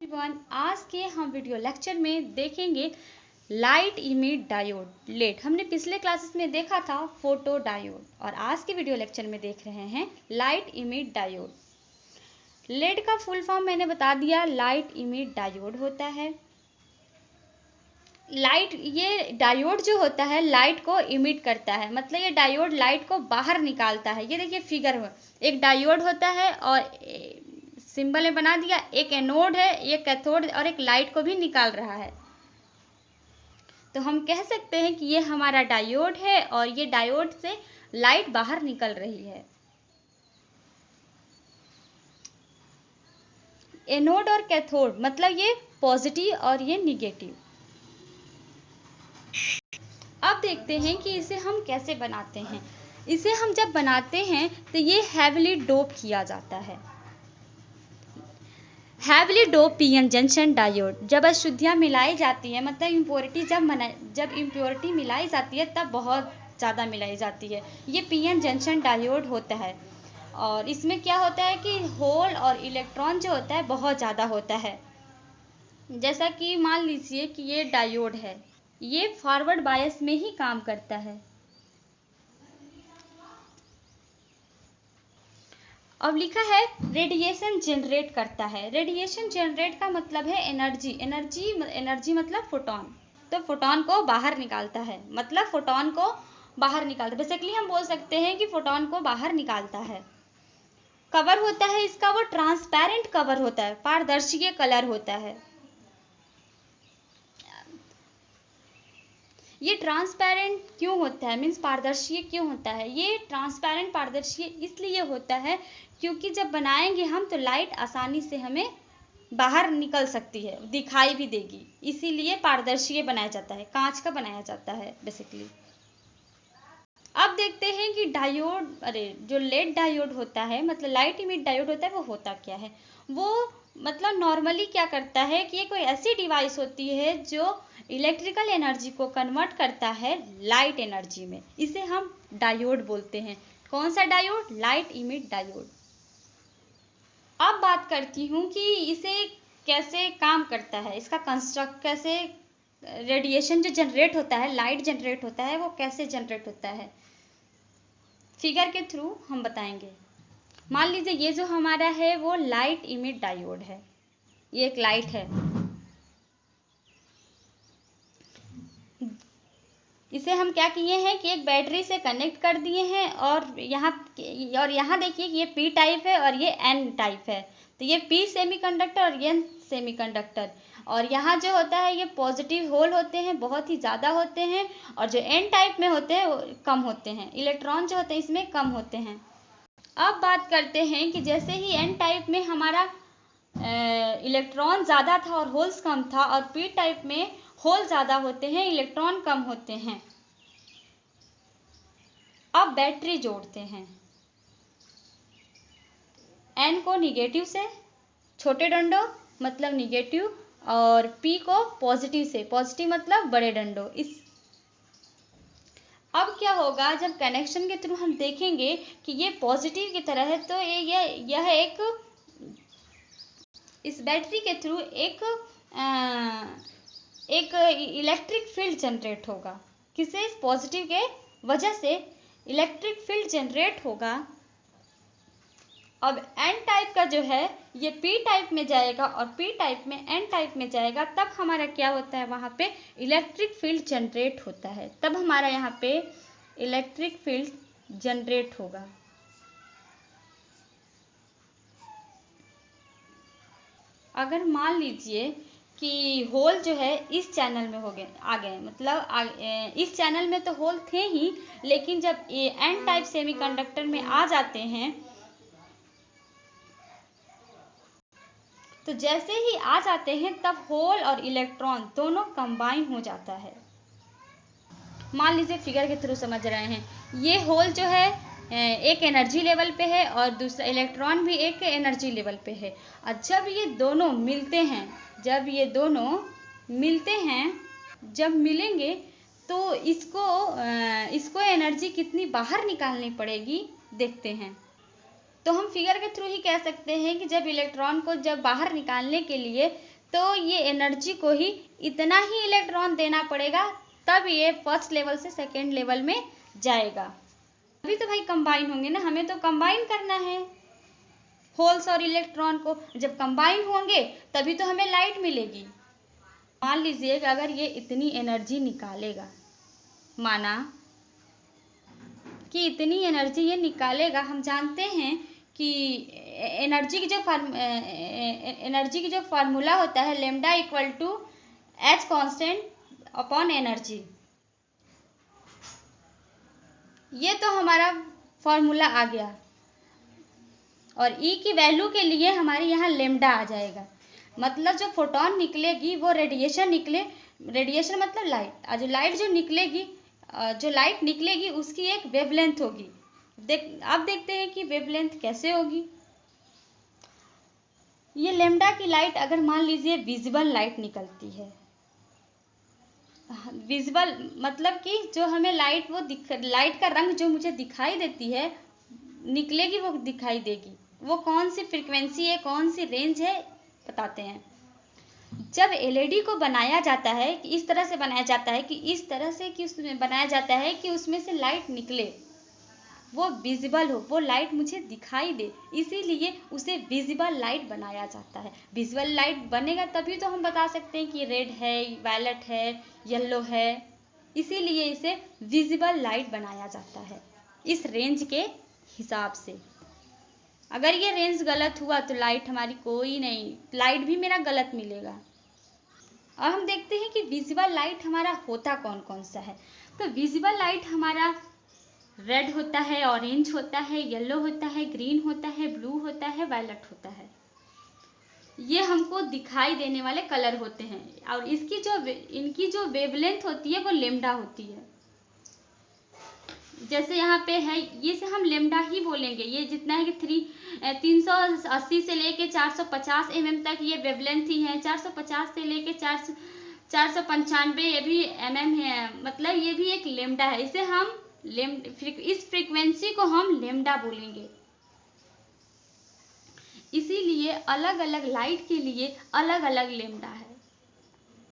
आज के हम वीडियो लेक्चर में देखेंगे लाइट इमिट डायोड लेड। हमने पिछले क्लासेस में देखा था फोटो डायोड और आज के वीडियो लेक्चर में देख रहे हैं लाइट इमिट डायोड। लेड का फुल फॉर्म मैंने बता दिया, लाइट इमिट डायोड होता है। ये डायोड जो होता है लाइट को इमिट करता है, मतलब ये डायोड लाइट को बाहर निकालता है। ये देखिए फिगर में एक डायोड होता है और सिंबल में बना दिया, एक एनोड है, एक कैथोड और एक लाइट को भी निकाल रहा है। तो हम कह सकते हैं कि ये हमारा डायोड है और ये डायोड से लाइट बाहर निकल रही है। एनोड और कैथोड मतलब ये पॉजिटिव और ये निगेटिव। अब देखते हैं कि इसे हम कैसे बनाते हैं। इसे हम जब बनाते हैं तो ये हैवीली डोप किया जाता है। Heavily dope PN junction diode, जब अशुद्धियाँ मिलाई जाती है, मतलब इम्प्योरिटी जब इम्प्योरिटी मिलाई जाती है तब बहुत ज़्यादा मिलाई जाती है, ये पीएन जंक्शन डायोड होता है। और इसमें क्या होता है कि होल और इलेक्ट्रॉन जो होता है बहुत ज़्यादा होता है। जैसा कि मान लीजिए कि ये डायोड है, ये फॉरवर्ड बायस में ही काम करता है। अब लिखा है रेडिएशन जनरेट करता है। रेडिएशन जनरेट का मतलब है एनर्जी। एनर्जी मतलब फोटोन, तो फोटोन को बाहर निकालता है, मतलब फोटोन को बाहर निकालता है। बेसिकली हम बोल सकते हैं कि फोटोन को बाहर निकालता है। कवर होता है इसका वो ट्रांसपेरेंट कवर होता है, पारदर्शी कलर होता है। ये ट्रांसपेरेंट क्यों होता है, मीन्स पारदर्शी क्यों होता है? ये ट्रांसपेरेंट पारदर्शी इसलिए होता है क्योंकि जब बनाएंगे हम तो लाइट आसानी से हमें बाहर निकल सकती है, दिखाई भी देगी, इसीलिए पारदर्शी बनाया जाता है, कांच का बनाया जाता है बेसिकली। अब देखते हैं कि जो लेड डायोड होता है, मतलब लाइट इमिट डायोड होता है, वो होता क्या है। वो मतलब नॉर्मली क्या करता है कि ये कोई ऐसी डिवाइस होती है जो इलेक्ट्रिकल एनर्जी को कन्वर्ट करता है लाइट एनर्जी में। इसे हम डायोड बोलते हैं। कौन सा डायोड? Light emit diode. अब बात करती हूँ कि इसे कैसे काम करता है, इसका कंस्ट्रक्ट कैसे, रेडिएशन जो जनरेट होता है, लाइट जनरेट होता है, वो कैसे जनरेट होता है, फिगर के थ्रू हम बताएंगे। मान लीजिए ये जो हमारा है वो लाइट इमिट डायोड है, ये एक लाइट है। इसे हम क्या किए हैं कि एक बैटरी से कनेक्ट कर दिए हैं और यहाँ देखिए कि ये पी टाइप है और ये एन टाइप है। तो ये पी सेमीकंडक्टर और ये एन सेमीकंडक्टर। और यहाँ जो होता है ये पॉजिटिव होल होते हैं, बहुत ही ज़्यादा होते हैं, और जो एन टाइप में होते हैं वो कम होते हैं। इलेक्ट्रॉन जो होते हैं इसमें कम होते हैं। अब बात करते हैं कि जैसे ही एन टाइप में हमारा इलेक्ट्रॉन ज़्यादा था और होल्स कम था, और पी टाइप में होल ज़्यादा होते हैं, इलेक्ट्रॉन कम होते हैं। अब बैटरी जोड़ते हैं, एन को निगेटिव से, छोटे डंडों मतलब निगेटिव, और पी को पॉजिटिव से, पॉजिटिव मतलब बड़े डंडों। अब क्या होगा, जब कनेक्शन के थ्रू हम देखेंगे कि ये पॉजिटिव की तरह है, तो यह एक इस बैटरी के थ्रू एक इलेक्ट्रिक फील्ड जनरेट होगा। किसे? इस पॉजिटिव के वजह से इलेक्ट्रिक फील्ड जनरेट होगा। अब एन टाइप का जो है ये पी टाइप में जाएगा और पी टाइप में एन टाइप में जाएगा, तब हमारा क्या होता है, वहाँ पे इलेक्ट्रिक फील्ड जनरेट होता है। तब हमारा यहाँ पे इलेक्ट्रिक फील्ड जनरेट होगा। अगर मान लीजिए कि होल जो है इस चैनल में आ गए, मतलब इस चैनल में तो होल थे ही, लेकिन जब एन टाइप सेमीकंडक्टर में आ जाते हैं तो जैसे ही आ जाते हैं तब होल और इलेक्ट्रॉन दोनों कंबाइन हो जाता है। मान लीजिए फिगर के थ्रू समझ रहे हैं, ये होल जो है एक एनर्जी लेवल पे है और दूसरा इलेक्ट्रॉन भी एक एनर्जी लेवल पे है। और जब ये दोनों मिलते हैं, जब मिलेंगे तो इसको एनर्जी कितनी बाहर निकालनी पड़ेगी देखते हैं। तो हम फिगर के थ्रू ही कह सकते हैं कि जब इलेक्ट्रॉन को जब बाहर निकालने के लिए तो ये एनर्जी को ही इतना ही इलेक्ट्रॉन देना पड़ेगा, तब ये फर्स्ट लेवल से सेकेंड लेवल में जाएगा। अभी तो भाई कंबाइन होंगे ना, हमें तो कंबाइन करना है होल्स और इलेक्ट्रॉन को। जब कंबाइन होंगे तभी तो हमें लाइट मिलेगी। मान लीजिए कि अगर ये इतनी एनर्जी निकालेगा, माना कि इतनी एनर्जी ये निकालेगा, हम जानते हैं कि एनर्जी की जो फार्मूला होता है lambda equal to H constant upon energy. ये तो हमारा फॉर्मूला आ गया, और ई की वैल्यू के लिए हमारे यहाँ लेमडा आ जाएगा। मतलब जो फोटोन निकलेगी वो रेडिएशन मतलब लाइट, जो लाइट जो लाइट निकलेगी उसकी एक वेवलेंथ होगी। अब देखते हैं कि वेवलेंथ कैसे होगी। ये लेमडा की लाइट अगर मान लीजिए विजिबल लाइट निकलती है, विजिबल मतलब कि जो हमें लाइट का रंग जो मुझे दिखाई देती है, निकलेगी, वो दिखाई देगी। वो कौन सी फ्रीक्वेंसी है, कौन सी रेंज है, बताते हैं। जब एलईडी को बनाया जाता है कि इस तरह से बनाया जाता है कि उसमें बनाया जाता है कि उसमें से लाइट निकले, वो विजिबल हो, वो लाइट मुझे दिखाई दे, इसीलिए उसे विजिबल लाइट बनाया जाता है। विजिबल लाइट बनेगा तभी तो हम बता सकते हैं कि रेड है, वायलेट है, येलो है, इसीलिए इसे विजिबल लाइट बनाया जाता है इस रेंज के हिसाब से। अगर ये रेंज गलत हुआ तो लाइट हमारी कोई नहीं, लाइट भी मेरा गलत मिलेगा। अब हम देखते हैं कि विजिबल लाइट हमारा होता कौन कौन सा है। तो विजिबल लाइट हमारा रेड होता है, ऑरेंज होता है, येलो होता है, ग्रीन होता है, ब्लू होता है, वायलेट होता है। ये हमको दिखाई देने वाले कलर होते हैं, और इनकी जो वेवलेंथ होती है वो लेमडा होती है। जैसे यहाँ पे है, ये से हम लेमडा ही बोलेंगे। ये जितना है कि 380 से लेके 450 mm तक ये वेवलेंथ ही है। 450 से लेके 495 ये भी mm है, मतलब ये भी एक लेमडा है। इसे हम इस फ्रीक्वेंसी को हम लेमडा बोलेंगे। इसीलिए अलग अलग लाइट के लिए अलग अलग लेमडा है।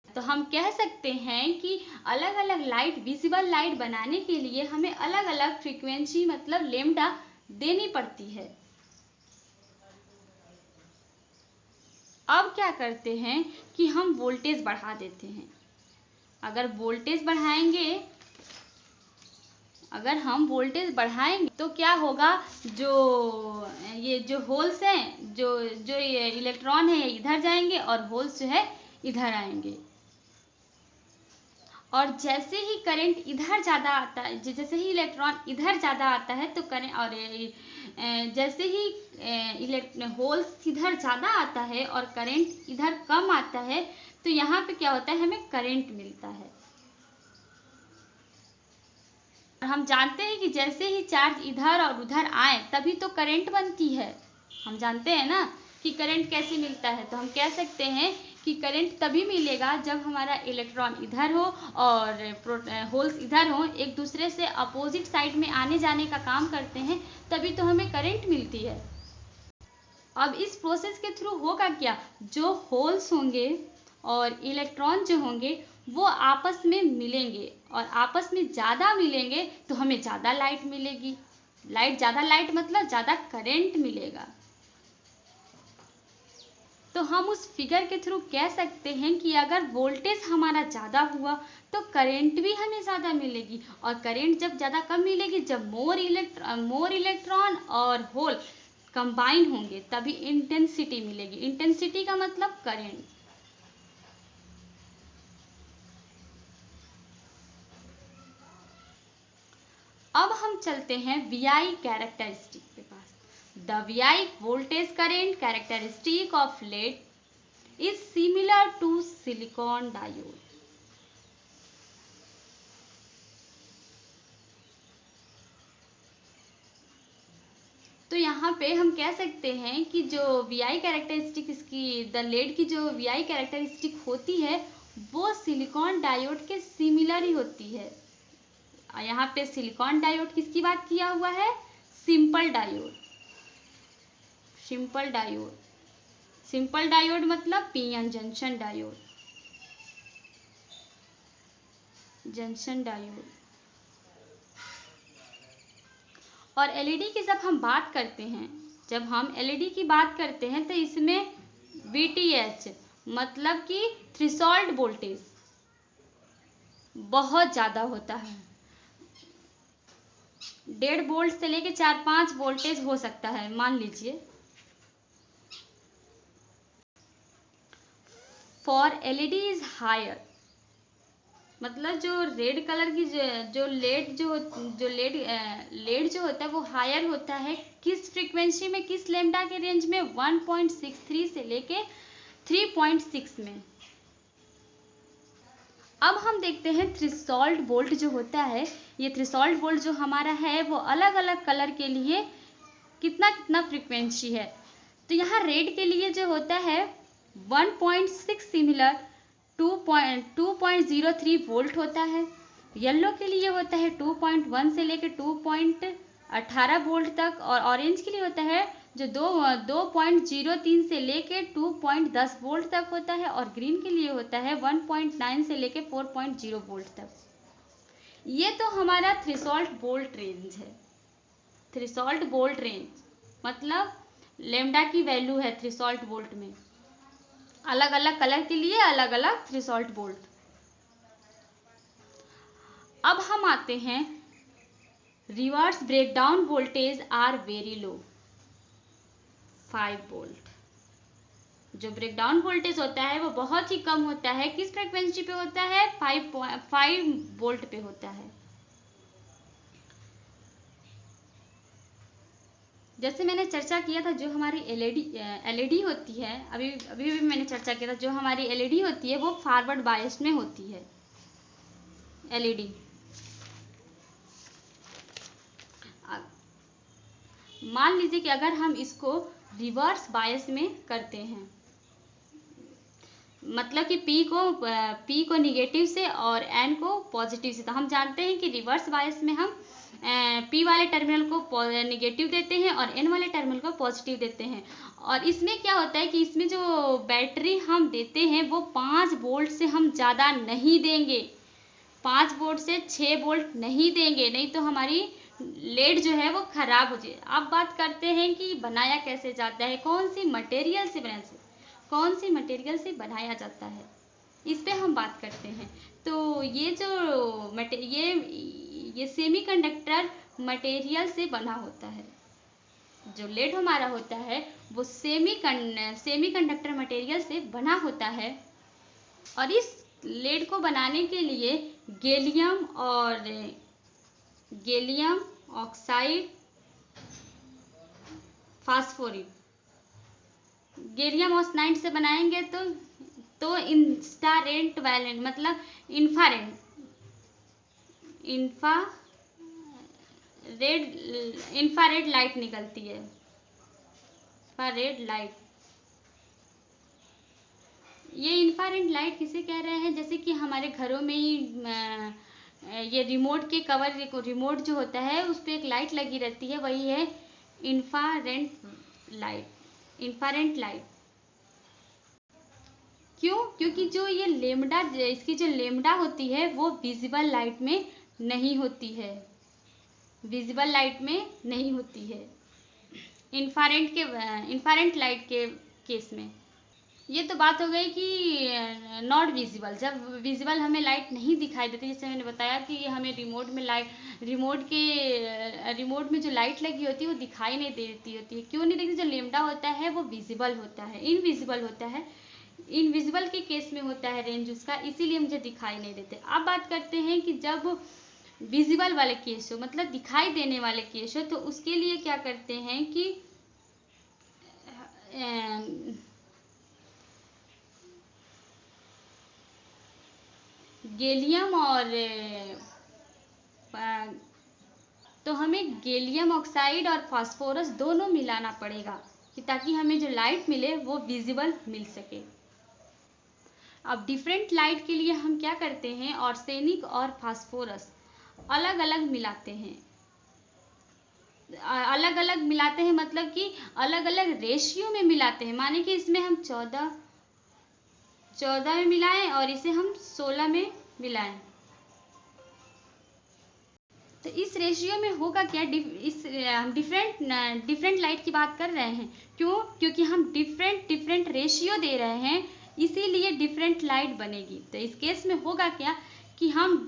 तो हम कह सकते हैं कि अलग अलग लाइट, विजिबल लाइट बनाने के लिए हमें अलग अलग फ्रीक्वेंसी मतलब लेमडा देनी पड़ती है। अब क्या करते हैं कि हम वोल्टेज बढ़ा देते हैं। अगर हम वोल्टेज बढ़ाएंगे तो क्या होगा, जो होल्स हैं, जो ये इलेक्ट्रॉन है इधर जाएंगे और होल्स जो है इधर आएंगे। और जैसे ही करंट इधर ज़्यादा आता है, जैसे ही इलेक्ट्रॉन इधर ज़्यादा आता है तो करंट, और जैसे ही होल्स इधर ज़्यादा आता है और करंट इधर कम आता है, तो यहाँ पे क्या होता है, हमें करंट मिलता है। और हम जानते हैं कि जैसे ही चार्ज इधर और उधर आए तभी तो करंट बनती है। हम जानते हैं ना कि करंट कैसे मिलता है। तो हम कह सकते हैं कि करंट तभी मिलेगा जब हमारा इलेक्ट्रॉन इधर हो और होल्स इधर हो, एक दूसरे से अपोजिट साइड में आने जाने का काम करते हैं, तभी तो हमें करंट मिलती है। अब इस प्रोसेस के थ्रू होगा क्या, जो होल्स होंगे और इलेक्ट्रॉन जो होंगे वो आपस में मिलेंगे, और आपस में ज़्यादा मिलेंगे तो हमें ज़्यादा लाइट मिलेगी। ज़्यादा लाइट मतलब ज़्यादा करंट मिलेगा। तो हम उस फिगर के थ्रू कह सकते हैं कि अगर वोल्टेज हमारा ज़्यादा हुआ तो करंट भी हमें ज़्यादा मिलेगी, और करंट जब ज़्यादा कम मिलेगी, जब मोर इलेक्ट्रॉन और होल कंबाइन होंगे तभी इंटेंसिटी मिलेगी। इंटेंसिटी का मतलब करंट। अब हम चलते हैं VI कैरेक्टरिस्टिक के पास। The VI voltage current characteristic of lead is similar to silicon diode. तो यहाँ पे हम कह सकते हैं कि जो VI कैरेक्टरिस्टिक द लेड की जो VI कैरेक्टरिस्टिक होती है वो सिलिकॉन डायोड के सिमिलर ही होती है। यहाँ पे सिलिकॉन डायोड किसकी बात किया हुआ है, सिंपल डायोड। सिंपल डायोड मतलब PN, junction diode, junction diode. और एलईडी की जब हम बात करते हैं, जब हम एलईडी की बात करते हैं तो इसमें वीटीएच मतलब कि थ्रेशोल्ड वोल्टेज बहुत ज़्यादा होता है। 1.5 वोल्ट से लेके 4-5 वोल्टेज हो सकता है, मान लीजिए। फॉर एलईडी इज हायर, मतलब जो रेड कलर की जो लेड जो होता है वो हायर होता है। किस फ्रीक्वेंसी में, किस लैम्डा के रेंज में? 1.63 से लेके 3.6 में। अब हम देखते हैं थ्रेशोल्ड वोल्ट जो होता है, ये थ्रेशोल्ड वोल्ट जो हमारा है वो अलग अलग कलर के लिए कितना कितना फ्रीक्वेंसी है। तो यहाँ रेड के लिए जो होता है 1.6 सिमिलर 2.03 वोल्ट होता है। येलो के लिए होता है 2.1 से लेकर 2.18 वोल्ट तक। और ऑरेंज के लिए होता है जो 2.03 से लेकर 2.10 वोल्ट तक होता है। और ग्रीन के लिए होता है 1.9 से लेकर 4.0 वोल्ट तक। ये तो हमारा थ्रेशोल्ड वोल्ट रेंज है। थ्रेशोल्ड वोल्ट रेंज मतलब लैम्डा की वैल्यू है थ्रेशोल्ड वोल्ट में। अलग अलग कलर के लिए अलग अलग थ्रेशोल्ड वोल्ट। अब हम आते हैं reverse breakdown voltage are very low, 5 volt. जो ब्रेकडाउन वोल्टेज होता है वो बहुत ही कम होता है। किस फ्रीक्वेंसी पे होता है? 5 वोल्ट पे होता है। जैसे मैंने चर्चा किया था, जो हमारी एलईडी होती है, अभी भी मैंने चर्चा किया था, जो हमारी एलईडी होती है वो फॉरवर्ड बायस में होती है। एलईडी मान लीजिए कि अगर हम इसको रिवर्स बायस में करते हैं, मतलब कि P को निगेटिव से और N को पॉजिटिव से, तो हम जानते हैं कि रिवर्स बायस में हम P वाले टर्मिनल को निगेटिव देते हैं और N वाले टर्मिनल को पॉजिटिव देते हैं। और इसमें क्या होता है कि इसमें जो बैटरी हम देते हैं वो 5 वोल्ट से हम ज़्यादा नहीं देंगे, 5 वोल्ट से 6 वोल्ट नहीं देंगे, नहीं तो हमारी लेड जो है वो खराब हो जाए। अब बात करते हैं कि बनाया कैसे जाता है, कौन सी मटेरियल से बनाया जाता है, इस पे हम बात करते हैं। तो ये जो ये सेमीकंडक्टर मटेरियल से बना होता है। जो लेड हमारा होता है वो सेमीकंडक्टर मटेरियल से बना होता है। और इस लेड को बनाने के लिए gallium oxide phosphoric, gallium oxide से बनाएंगे तो इंफ्रारेड वैलेंट मतलब इंफ्रारेड लाइट निकलती है। इंफ्रारेड लाइट, ये इंफ्रारेड लाइट किसे कह रहे हैं? जैसे कि हमारे घरों में ही ये रिमोट के कवर, रिमोट जो होता है उस पर एक लाइट लगी रहती है, वही है इंफ्रारेड लाइट। क्यों? क्योंकि जो ये लेमडा, इसकी जो लेमडा होती है वो विजिबल लाइट में नहीं होती है, विजिबल लाइट में नहीं होती है इंफ्रारेड लाइट के केस में। ये तो बात हो गई कि नॉट विजिबल, जब विजिबल हमें लाइट नहीं दिखाई देती। जैसे मैंने बताया कि हमें रिमोट में जो लाइट लगी होती है वो दिखाई नहीं देती होती है। क्यों नहीं देखती? जो लेमडा होता है वो विजिबल होता है, इनविजिबल होता है। इनविजिबल के केस में होता है रेंज उसका, इसीलिए मुझे दिखाई नहीं देते। अब बात करते हैं कि जब विजिबल वाले केस हो, मतलब दिखाई देने वाले केस हो, तो उसके लिए क्या करते हैं कि गैलियम और तो हमें गैलियम ऑक्साइड और फास्फोरस दोनों मिलाना पड़ेगा कि ताकि हमें जो लाइट मिले वो विजिबल मिल सके। अब डिफरेंट लाइट के लिए हम क्या करते हैं, आर्सेनिक और फास्फोरस अलग अलग मिलाते हैं। अलग अलग मिलाते हैं, मतलब कि अलग अलग रेशियो में मिलाते हैं। माने कि इसमें हम 14 में मिलाएं और इसे हम 16 में मिलाएं, तो इस रेशियो में होगा क्या, हम डिफरेंट लाइट की बात कर रहे हैं। क्यों? क्योंकि हम डिफरेंट रेशियो दे रहे हैं, इसीलिए डिफरेंट लाइट बनेगी। तो इस केस में होगा क्या कि हम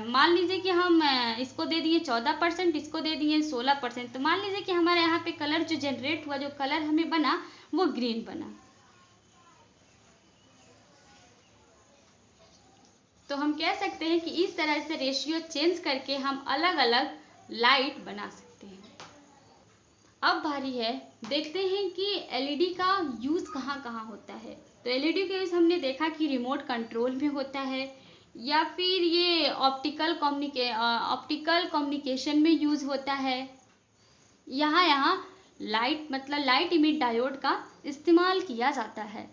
मान लीजिए कि हम इसको दे दिए 14%, इसको दे दिए 16%, तो मान लीजिए कि हमारे यहाँ पे कलर जो जनरेट हुआ, जो कलर हमें बना वो ग्रीन बना। तो हम कह सकते हैं कि इस तरह से रेशियो चेंज करके हम अलग अलग लाइट बना सकते हैं। अब बारी है, देखते हैं कि एलईडी का यूज़ कहाँ कहाँ होता है। तो एलईडी का यूज़ हमने देखा कि रिमोट कंट्रोल में होता है, या फिर ये ऑप्टिकल कम्युनिकेशन में यूज़ होता है। यहाँ लाइट मतलब लाइट इमिट डायोड का इस्तेमाल किया जाता है।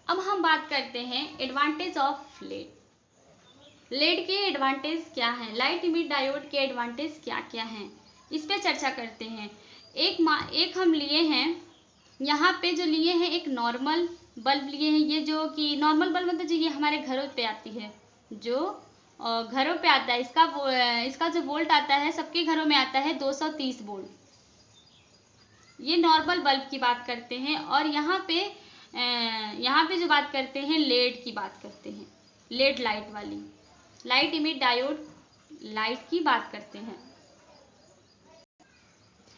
अब हम बात करते हैं एडवांटेज ऑफ लेड। लेड के एडवांटेज क्या हैं, लाइट इमिट डायोड के एडवांटेज क्या क्या हैं, इस पे चर्चा करते हैं। एक हम लिए हैं, यहाँ पे जो लिए हैं एक नॉर्मल बल्ब लिए हैं। ये जो कि नॉर्मल बल्ब मतलब ये हमारे घरों पे आती है, जो घरों पे आता है, इसका जो वोल्ट आता है सबके घरों में आता है 230 वोल्ट। ये नॉर्मल बल्ब की बात करते हैं। और यहाँ पे जो बात करते हैं लेड की बात करते हैं, लेड लाइट वाली, लाइट इमिट डायोड लाइट की बात करते हैं।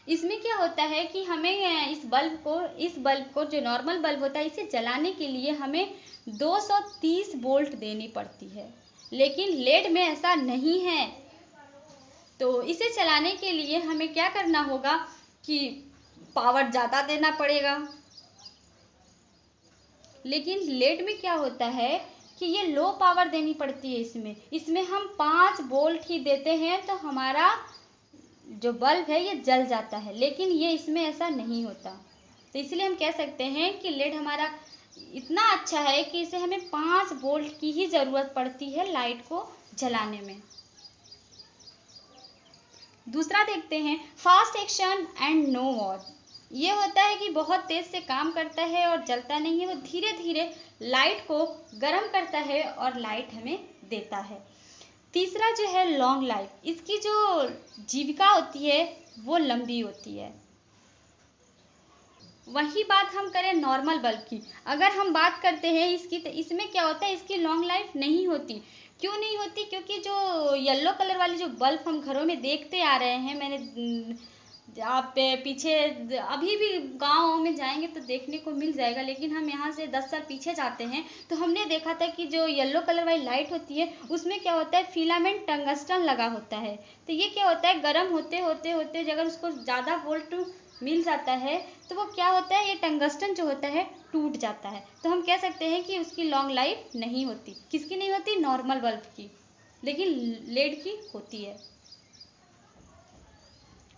इसमें क्या होता है कि हमें इस बल्ब को जो नॉर्मल बल्ब होता है, इसे जलाने के लिए हमें 230 वोल्ट देनी पड़ती है, लेकिन लेड में ऐसा नहीं है। तो इसे चलाने के लिए हमें क्या करना होगा कि पावर ज़्यादा देना पड़ेगा। लेकिन लेड में क्या होता है कि ये लो पावर देनी पड़ती है। इसमें हम 5 वोल्ट ही देते हैं तो हमारा जो बल्ब है ये जल जाता है, लेकिन ये इसमें ऐसा नहीं होता। तो इसलिए हम कह सकते हैं कि लेड हमारा इतना अच्छा है कि इसे हमें 5 वोल्ट की ही ज़रूरत पड़ती है लाइट को जलाने में। दूसरा देखते हैं fast action and know what. ये होता है कि बहुत तेज से काम करता है और जलता नहीं है, वो धीरे धीरे लाइट को गर्म करता है और लाइट हमें देता है। तीसरा जो है लॉन्ग लाइफ, इसकी जो जीविका होती है वो लंबी होती है। वही बात हम करें नॉर्मल बल्ब की, अगर हम बात करते हैं इसकी, तो इसमें क्या होता है, इसकी लॉन्ग लाइफ नहीं होती। क्यों नहीं होती? क्योंकि जो येलो कलर वाली जो बल्ब हम घरों में देखते आ रहे हैं, मैंने आप पीछे अभी भी गाँव में जाएंगे तो देखने को मिल जाएगा, लेकिन हम यहाँ से 10 साल पीछे जाते हैं तो हमने देखा था कि जो येलो कलर वाली लाइट होती है उसमें क्या होता है, फिलामेंट टंगस्टन लगा होता है। तो ये क्या होता है, गर्म होते होते होते अगर उसको ज़्यादा वोल्ट मिल जाता है तो वो क्या होता है, ये टंगस्टन जो होता है टूट जाता है। तो हम कह सकते हैं कि उसकी लॉन्ग लाइफ नहीं होती। किसकी नहीं होती? नॉर्मल बल्ब की, लेकिन लेड की होती है।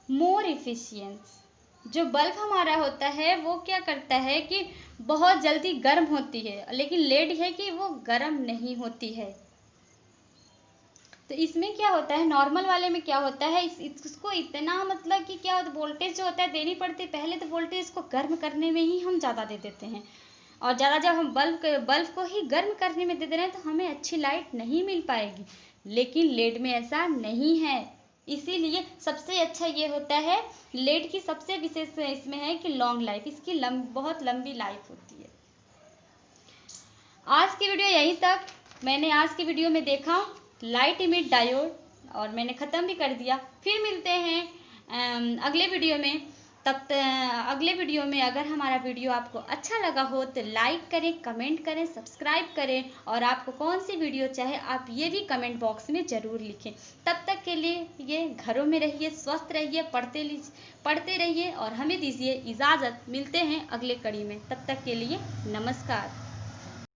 मोर इफिशियंस, जो बल्ब हमारा होता है वो क्या करता है कि बहुत जल्दी गर्म होती है, लेकिन लेड है कि वो गर्म नहीं होती है। तो इसमें क्या होता है, नॉर्मल वाले में क्या होता है, इसको इतना मतलब कि क्या होता है, वोल्टेज जो होता है देनी पड़ती है पहले, तो वोल्टेज को गर्म करने में ही हम ज़्यादा दे देते हैं, और ज़्यादा जब हम बल्ब को ही गर्म करने में दे दे रहे हैं तो हमें अच्छी लाइट नहीं मिल पाएगी। लेकिन लेड में ऐसा नहीं है, इसीलिए सबसे अच्छा ये होता है, लेड की सबसे विशेष इसमें है कि लॉन्ग लाइफ, इसकी बहुत लंबी लाइफ होती है। आज की वीडियो यहीं तक। मैंने आज की वीडियो में देखा लाइट इमिट डायोड और मैंने ख़त्म भी कर दिया। फिर मिलते हैं अगले वीडियो में। अगले वीडियो में अगर हमारा वीडियो आपको अच्छा लगा हो तो लाइक करें, कमेंट करें, सब्सक्राइब करें, और आपको कौन सी वीडियो चाहे आप ये भी कमेंट बॉक्स में ज़रूर लिखें। तब तक के लिए ये घरों में रहिए, स्वस्थ रहिए, पढ़ते रहिए और हमें दीजिए इजाज़त। मिलते हैं अगले कड़ी में, तब तक के लिए नमस्कार।